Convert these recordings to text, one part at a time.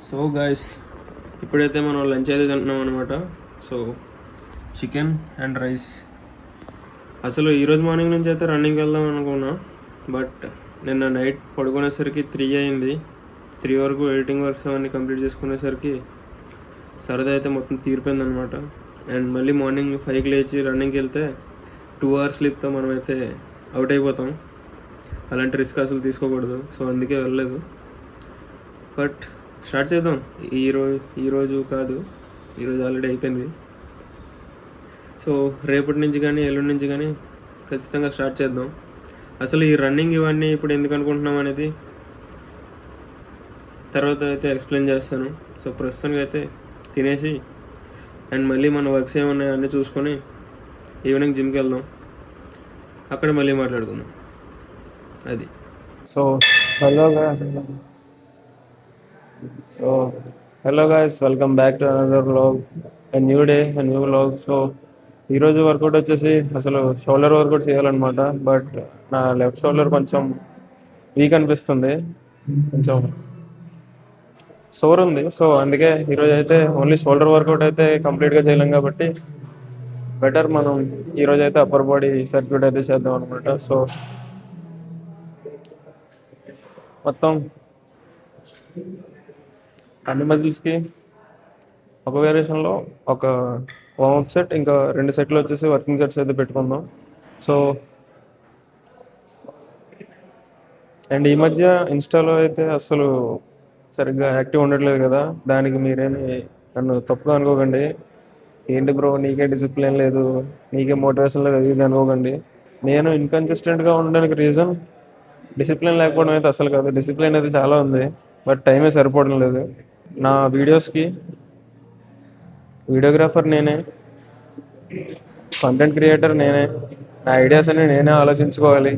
So guys, ఇప్పుడైతే మనం lunch అయితే తింటున్నాం అనమాట. So chicken and rice. అసలు ఈరోజు మార్నింగ్ నుంచి అయితే రన్నింగ్కి వెళ్దాం అనుకున్నా, బట్ నిన్న నైట్ పడుకునేసరికి 3 అయింది. 3 వరకు ఎడిటింగ్ వర్క్స్ అవన్నీ కంప్లీట్ చేసుకునేసరికి సరదా అయితే మొత్తం తీరిపోయింది అనమాట. అండ్ మళ్ళీ మార్నింగ్ 5కి లేచి రన్నింగ్కి వెళ్తే 2 అవర్స్ స్లీప్తో మనమైతే అవుట్ అయిపోతాం. అలాంటి రిస్క్ అసలు తీసుకోకూడదు. సో అందుకే వెళ్ళలేదు. బట్ స్టార్ట్ చేద్దాం. ఈరోజు కాదు, ఈరోజు ఆల్రెడీ అయిపోయింది. సో రేపటి నుంచి కానీ ఎల్లుండి నుంచి కానీ ఖచ్చితంగా స్టార్ట్ చేద్దాం. అసలు ఈ రన్నింగ్ ఇవన్నీ ఇప్పుడు ఎందుకు అనుకుంటున్నాం అనేది తర్వాత అయితే ఎక్స్ప్లెయిన్ చేస్తాను. సో ప్రస్తుతానికి అయితే తినేసి అండ్ మళ్ళీ మన వర్క్స్ ఏమన్నాయో అన్నీ చూసుకొని ఈవినింగ్ జిమ్కి వెళ్దాం. అక్కడ మళ్ళీ మాట్లాడుకుందాం. అది so hello hello guys, welcome back to another vlog. New day, new vlog. So ఈరోజు వర్కౌట్ వచ్చేసి అసలు షోల్డర్ వర్కౌట్ చేయాలన్నమాట. బట్ నా లెఫ్ట్ షోల్డర్ కొంచెం వీక్ అనిపిస్తుంది, కొంచెం సోర్ ఉంది. సో అందుకే ఈరోజు అయితే ఓన్లీ షోల్డర్ వర్కౌట్ అయితే కంప్లీట్గా చేయలేం కాబట్టి బెటర్ మనం ఈరోజు అయితే అప్పర్ బాడీ సర్క్యూట్ అయితే చేద్దాం అనమాట. సో మొత్తం అన్ని మజిల్స్కి ఒక వేరియేషన్లో ఒక వార్మప్ సెట్, ఇంకా 2 సెట్లు వచ్చేసి వర్కింగ్ సెట్స్ అయితే పెట్టుకుందాం. సో అండ్ ఈ మధ్య ఇన్స్టాలో అయితే అసలు సరిగ్గా యాక్టివ్ ఉండట్లేదు కదా, దానికి మీరేమి నన్ను తప్పుగా అనుకోకండి. ఏంటి బ్రో, నీకే డిసిప్లిన్ లేదు, నీకే మోటివేషన్ లేదు, ఇది అనుకోకండి. నేను ఇన్కన్సిస్టెంట్గా ఉండడానికి రీజన్ డిసిప్లిన్ లేకపోవడం అయితే అసలు కాదు. డిసిప్లిన్ అయితే చాలా ఉంది, బట్ టైమే సరిపోవడం లేదు. నా వీడియోస్కి వీడియోగ్రాఫర్ నేనే, కంటెంట్ క్రియేటర్ నేనే, నా ఐడియాస్ అన్ని నేనే ఆలోచించుకోవాలి,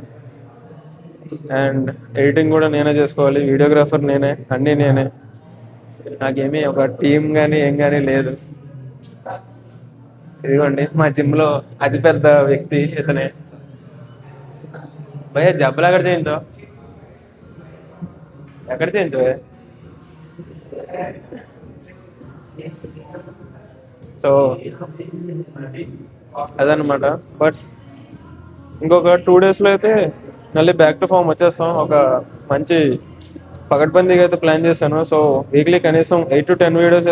అండ్ ఎడిటింగ్ కూడా నేనే చేసుకోవాలి, వీడియోగ్రాఫర్ నేనే, అన్నీ నేనే. నాకేమీ ఒక టీం కానీ ఏం కానీ లేదు. ఇదిగోండి మా జిమ్లో అతిపెద్ద వ్యక్తి ఇతనే. భయ జబ్బులు ఎక్కడ చేయించావు, ఎక్కడ చేయించావు? సో అదనమాట. బట్ ఇంకొక 2 డేస్లో అయితే మళ్ళీ బ్యాక్ టు ఫామ్ వచ్చేస్తాం. ఒక మంచి పకడ్బందీగా అయితే ప్లాన్ చేశాను. సో వీక్లీ కనీసం 8 to 10 వీడియోస్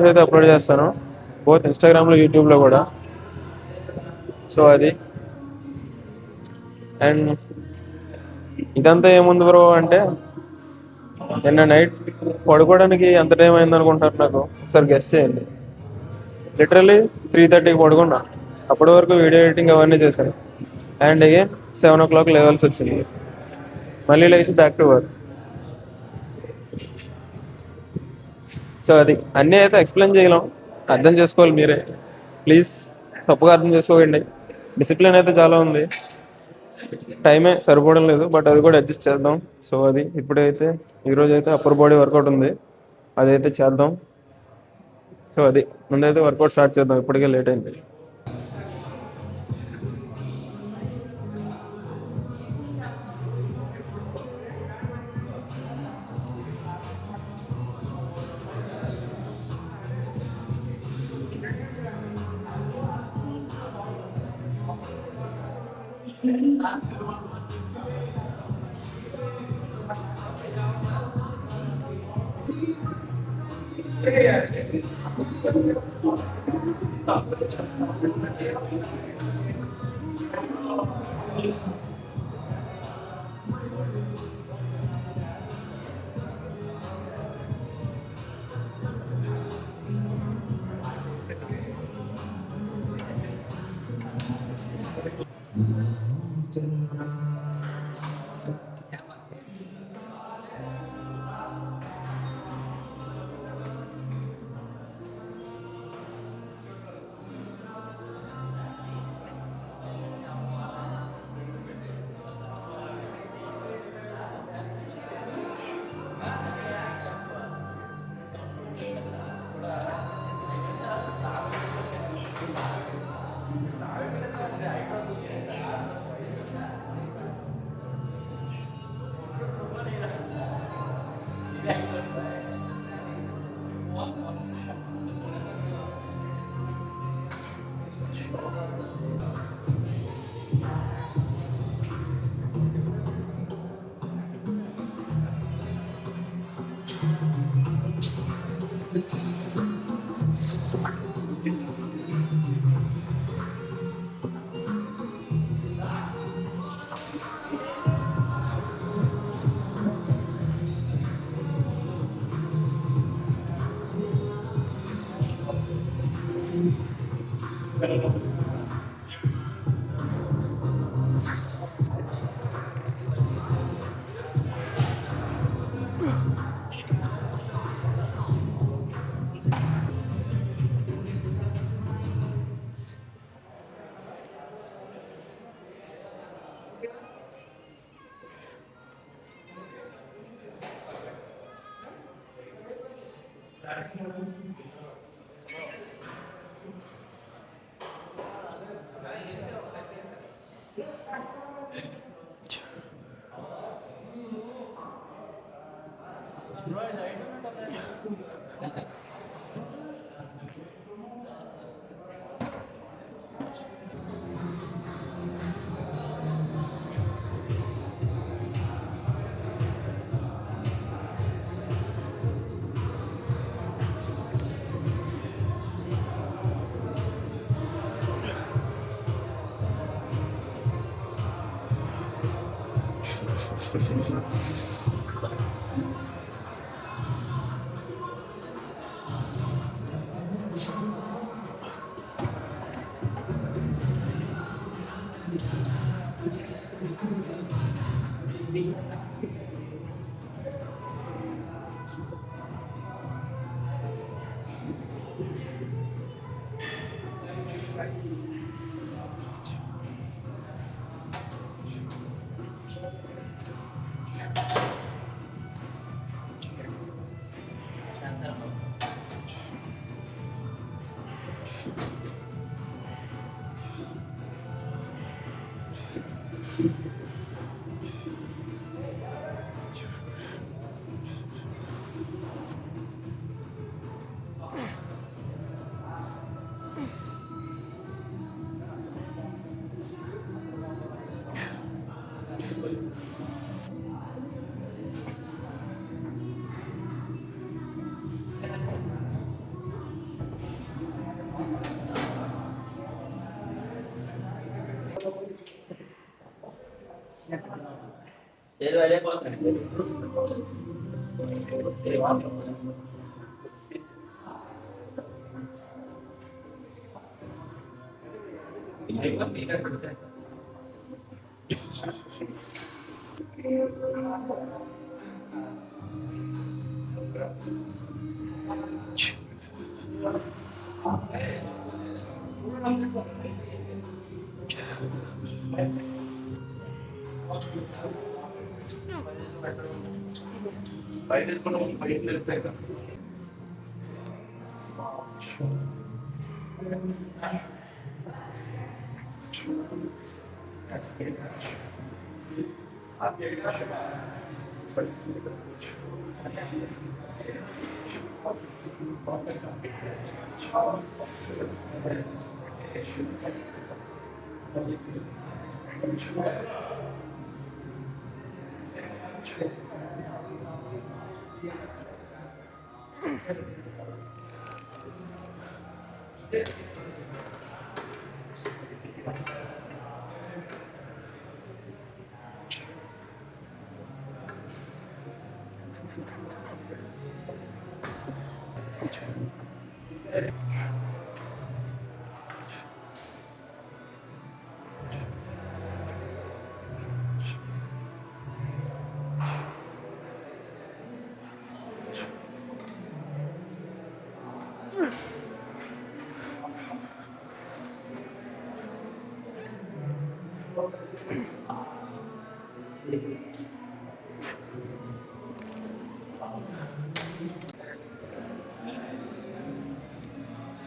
అయితే అప్లోడ్ చేస్తాను, బోత్ ఇన్స్టాగ్రామ్లో, యూట్యూబ్లో కూడా. సో అది. అండ్ ఇదంతా ఏముంది బ్రో అంటే, నిన్న నైట్ పడుకోవడానికి ఎంత టైం అయింది అనుకుంటారు నాకు? ఒకసారి గెస్ చేయండి. లిటరలీ 3:30కి పడుకున్నా. అప్పటి వరకు వీడియో ఎడిటింగ్ అవన్నీ చేశాను. అండ్ అగైన్ 7 o'clock లెవెల్స్ వచ్చింది. మళ్ళీ లేచి బ్యాక్ టు వర్క్. సో అది అన్నీ అయితే ఎక్స్ప్లెయిన్ చేయలేం, అర్థం చేసుకోవాలి మీరే. ప్లీజ్ తప్పుగా అర్థం చేసుకోకండి. డిసిప్లిన్ అయితే చాలా ఉంది, టైమే సరిపోవడం లేదు, బట్ అది కూడా అడ్జస్ట్ చేద్దాం. సో అది ఇప్పుడైతే ఈరోజు అయితే అప్పర్ బాడీ వర్కౌట్ ఉంది, అదైతే చేద్దాం. సో అది ముందైతే వర్కౌట్ స్టార్ట్ చేద్దాం, ఇప్పటికే లేట్ అయింది.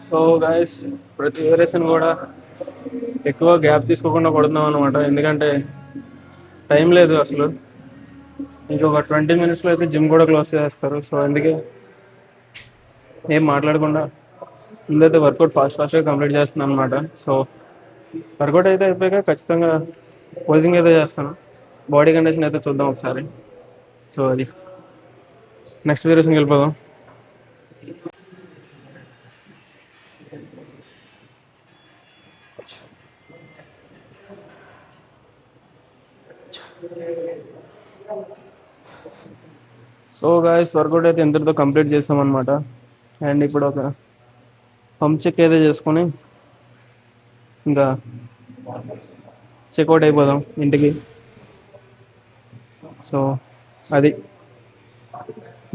సో గైస్ ప్రతి వేరియేషన్ కూడా ఎక్కువ గ్యాప్ తీసుకోకుండా కొడుతున్నాం అనమాట, ఎందుకంటే టైం లేదు అసలు. ఇంకొక 20 minutesలో అయితే జిమ్ కూడా క్లోజ్ చేస్తారు. సో అందుకే ఏం మాట్లాడకుండా ముందైతే వర్కౌట్ ఫాస్ట్గా కంప్లీట్ చేస్తున్నాను అనమాట. సో వర్కౌట్ అయితే అయిపోయాక ఖచ్చితంగా పోజింగ్ అయితే చేస్తాను. బాడీ కండిషన్ అయితే చూద్దాం ఒకసారి. సో అది నెక్స్ట్ వేరియేషన్కి వెళ్ళిపోదాం. సో గాయస్ వర్కౌట్ అయితే ఎంతటితో కంప్లీట్ చేస్తాం అనమాట. అండ్ ఇప్పుడు ఒక పంప్ చెక్ అయితే చేసుకొని ఇంకా చెక్అవుట్ అయిపోదాం ఇంటికి. సో అది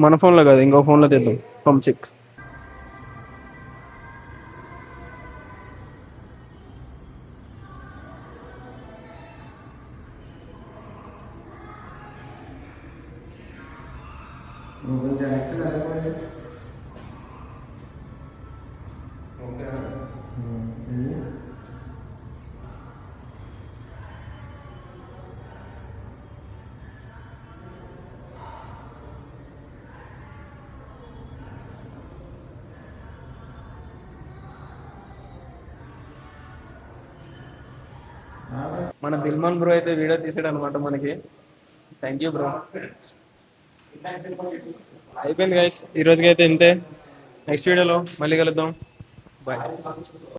మన ఫోన్లో కాదు, ఇంకో ఫోన్లో తెద్దాం పంప్ చెక్. మన దిల్మన్ బ్రో అయితే వీడియో తీసాడు అనమాట మనకి. Thank you bro. అయిపోయింది గైస్, ఈ రోజుకి అయితే ఇంతే. నెక్స్ట్ వీడియోలో మళ్ళీ కలుద్దాం. బాయ్.